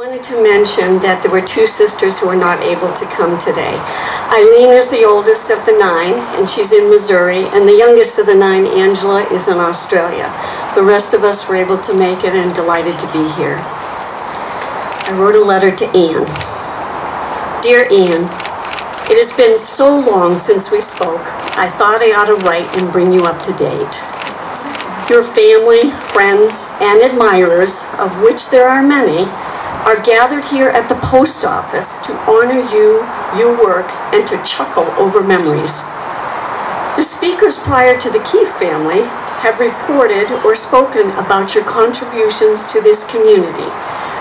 wanted to mention that there were two sisters who are not able to come today. Eileen is the oldest of the 9, and she's in Missouri, and the youngest of the 9, Angela, is in Australia. The rest of us were able to make it and delighted to be here. I wrote a letter to Anne. Dear Anne, it has been so long since we spoke, I thought I ought to write and bring you up to date. Your family, friends, and admirers, of which there are many, are gathered here at the post office to honor you, your work, and to chuckle over memories. The speakers prior to the Keefe family have reported or spoken about your contributions to this community.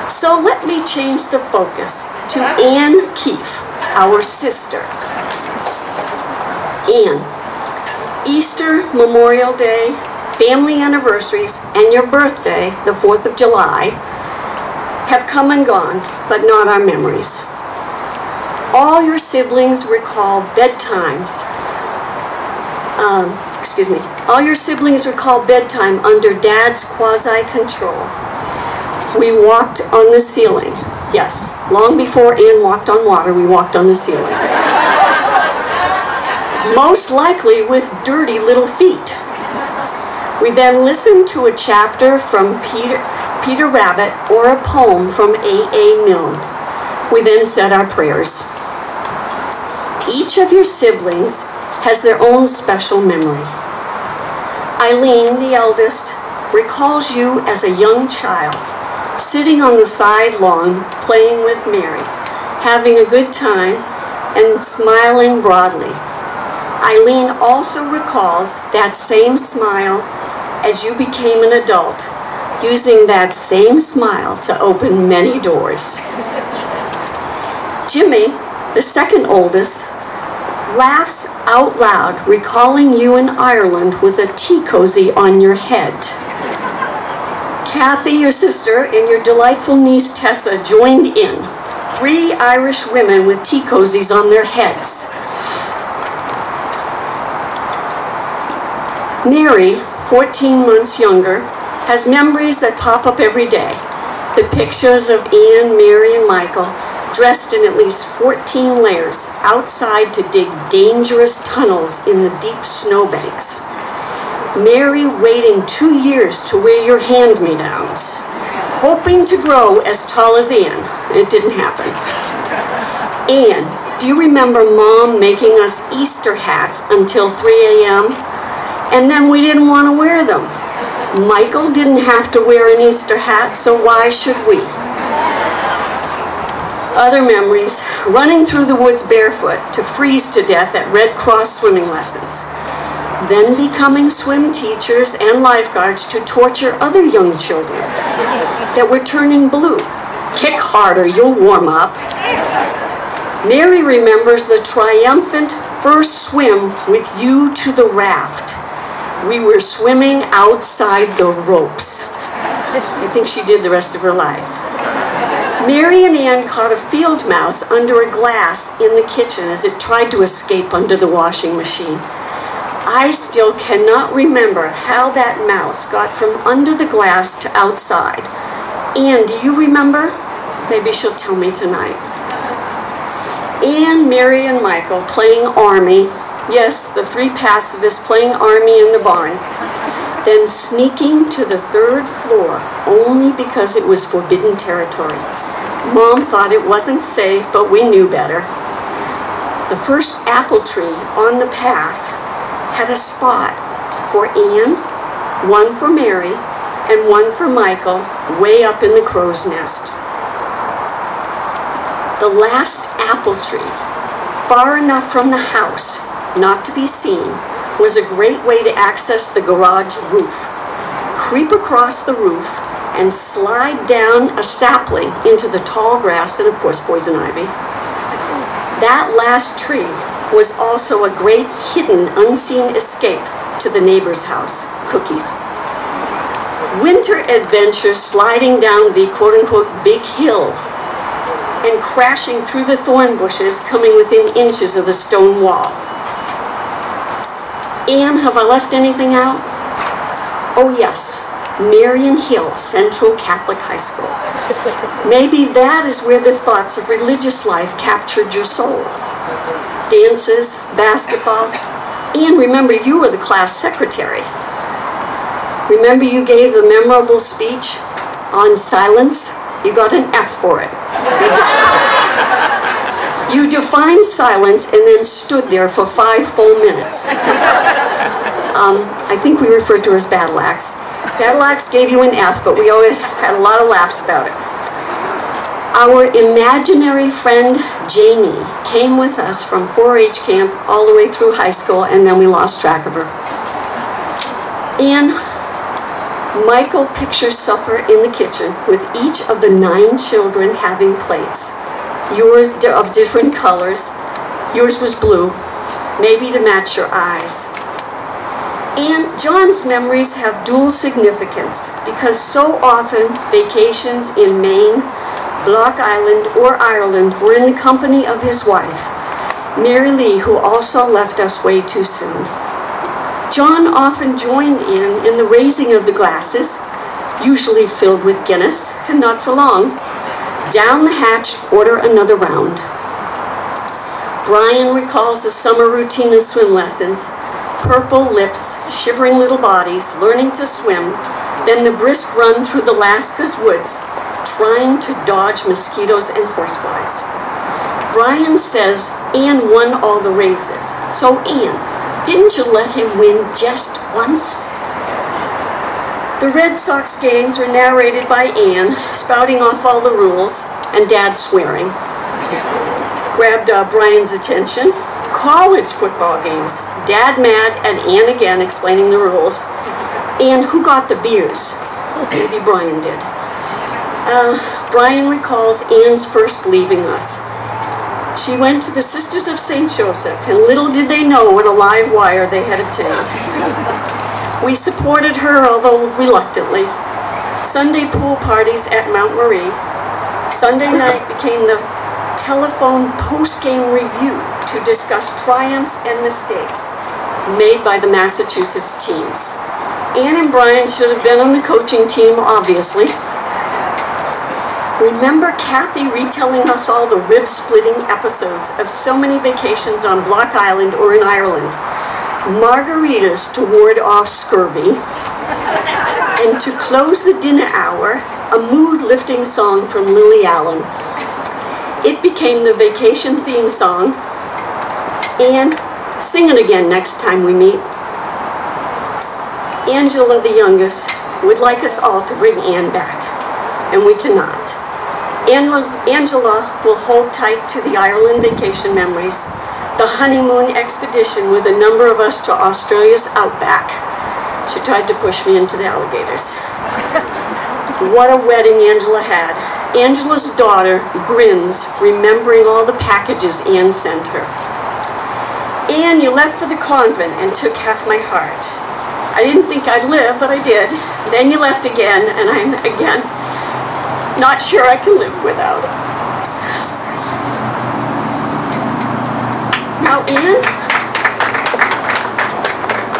So let me change the focus to Anne Keefe, our sister. Anne, Easter, Memorial Day, family anniversaries, and your birthday, the 4th of July, have come and gone, but not our memories. All your siblings recall bedtime. All your siblings recall bedtime under Dad's quasi-control. We walked on the ceiling. Yes, long before Anne walked on water, we walked on the ceiling. Most likely with dirty little feet. We then listened to a chapter from Peter Rabbit or a poem from A.A. Milne. We then said our prayers. Each of your siblings has their own special memory. Eileen, the eldest, recalls you as a young child, sitting on the side lawn playing with Mary, having a good time and smiling broadly. Eileen also recalls that same smile as you became an adult, using that same smile to open many doors. Jimmy, the second oldest, laughs out loud, recalling you in Ireland with a tea cozy on your head. Kathy, your sister, and your delightful niece Tessa joined in. 3 Irish women with tea cozies on their heads. Mary, 14 months younger, has memories that pop up every day. The pictures of Anne, Mary, and Michael dressed in at least 14 layers outside to dig dangerous tunnels in the deep snowbanks. Mary waiting 2 years to wear your hand-me-downs, hoping to grow as tall as Anne. It didn't happen. Anne, do you remember Mom making us Easter hats until 3 a.m.? And then we didn't want to wear them. Michael didn't have to wear an Easter hat, so why should we? Other memories, running through the woods barefoot to freeze to death at Red Cross swimming lessons. Then becoming swim teachers and lifeguards to torture other young children that were turning blue. Kick harder, you'll warm up. Mary remembers the triumphant first swim with you to the raft. We were swimming outside the ropes. I think she did the rest of her life. Mary and Anne caught a field mouse under a glass in the kitchen as it tried to escape under the washing machine. I still cannot remember how that mouse got from under the glass to outside. Anne, do you remember? Maybe she'll tell me tonight. Anne, Mary, and Michael playing army. Yes, the 3 pacifists playing army in the barn. Then sneaking to the 3rd floor only because it was forbidden territory. Mom thought it wasn't safe, but we knew better. The first apple tree on the path had a spot for Anne, 1 for Mary, and 1 for Michael, way up in the crow's nest. The last apple tree, far enough from the house not to be seen, was a great way to access the garage roof. Creep across the roof and slide down a sapling into the tall grass and, of course, poison ivy. That last tree was also a great hidden, unseen escape to the neighbor's house, Cookies. Winter adventures sliding down the quote-unquote big hill and crashing through the thorn bushes, coming within inches of the stone wall. Anne, have I left anything out? Oh yes, Marion Hill Central Catholic High School. Maybe that is where the thoughts of religious life captured your soul. Dances, basketball, and remember you were the class secretary. Remember you gave the memorable speech on silence? You got an F for it. You defined silence and then stood there for 5 full minutes. I think we referred to her as battle axe. Battle axe gave you an F, but we always had a lot of laughs about it. Our imaginary friend Jamie came with us from 4-H camp all the way through high school, and then we lost track of her. And Michael pictures supper in the kitchen with each of the 9 children having plates. Yours of different colors. Yours was blue, maybe to match your eyes. And John's memories have dual significance because so often vacations in Maine, Block Island, or Ireland were in the company of his wife, Mary Lee, who also left us way too soon. John often joined in the raising of the glasses, usually filled with Guinness, and not for long. Down the hatch, order another round. Brian recalls the summer routine of swim lessons, purple lips, shivering little bodies, learning to swim, then the brisk run through the Alaska's woods, trying to dodge mosquitoes and horseflies. Brian says Anne won all the races. So Anne, didn't you let him win just once? The Red Sox games are narrated by Anne, spouting off all the rules, and Dad swearing. Grabbed Brian's attention. College football games. Dad mad and Anne again explaining the rules. And who got the beers? Maybe Brian did. Brian recalls Anne's first leaving us. She went to the Sisters of St. Joseph, and little did they know what a live wire they had obtained. We supported her, although reluctantly. Sunday pool parties at Mount Marie. Sunday night became the telephone post-game review to discuss triumphs and mistakes made by the Massachusetts teams. Anne and Brian should have been on the coaching team, obviously. Remember Kathy retelling us all the rib-splitting episodes of so many vacations on Block Island or in Ireland. Margaritas to ward off scurvy. And to close the dinner hour, a mood-lifting song from Lily Allen. It became the vacation theme song. And sing it again next time we meet. Angela, the youngest, would like us all to bring Anne back, and we cannot. Angela will hold tight to the Ireland vacation memories, the honeymoon expedition with a number of us to Australia's outback. She tried to push me into the alligators. What a wedding Angela had. Angela's daughter grins, remembering all the packages Anne sent her. Anne, you left for the convent and took half my heart. I didn't think I'd live, but I did. Then you left again, and I'm again not sure I can live without it. Sorry. Now, Anne,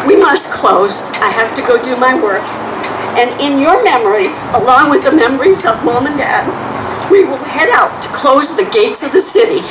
we must close. I have to go do my work. And in your memory, along with the memories of Mom and Dad, we will head out to close the gates of the city.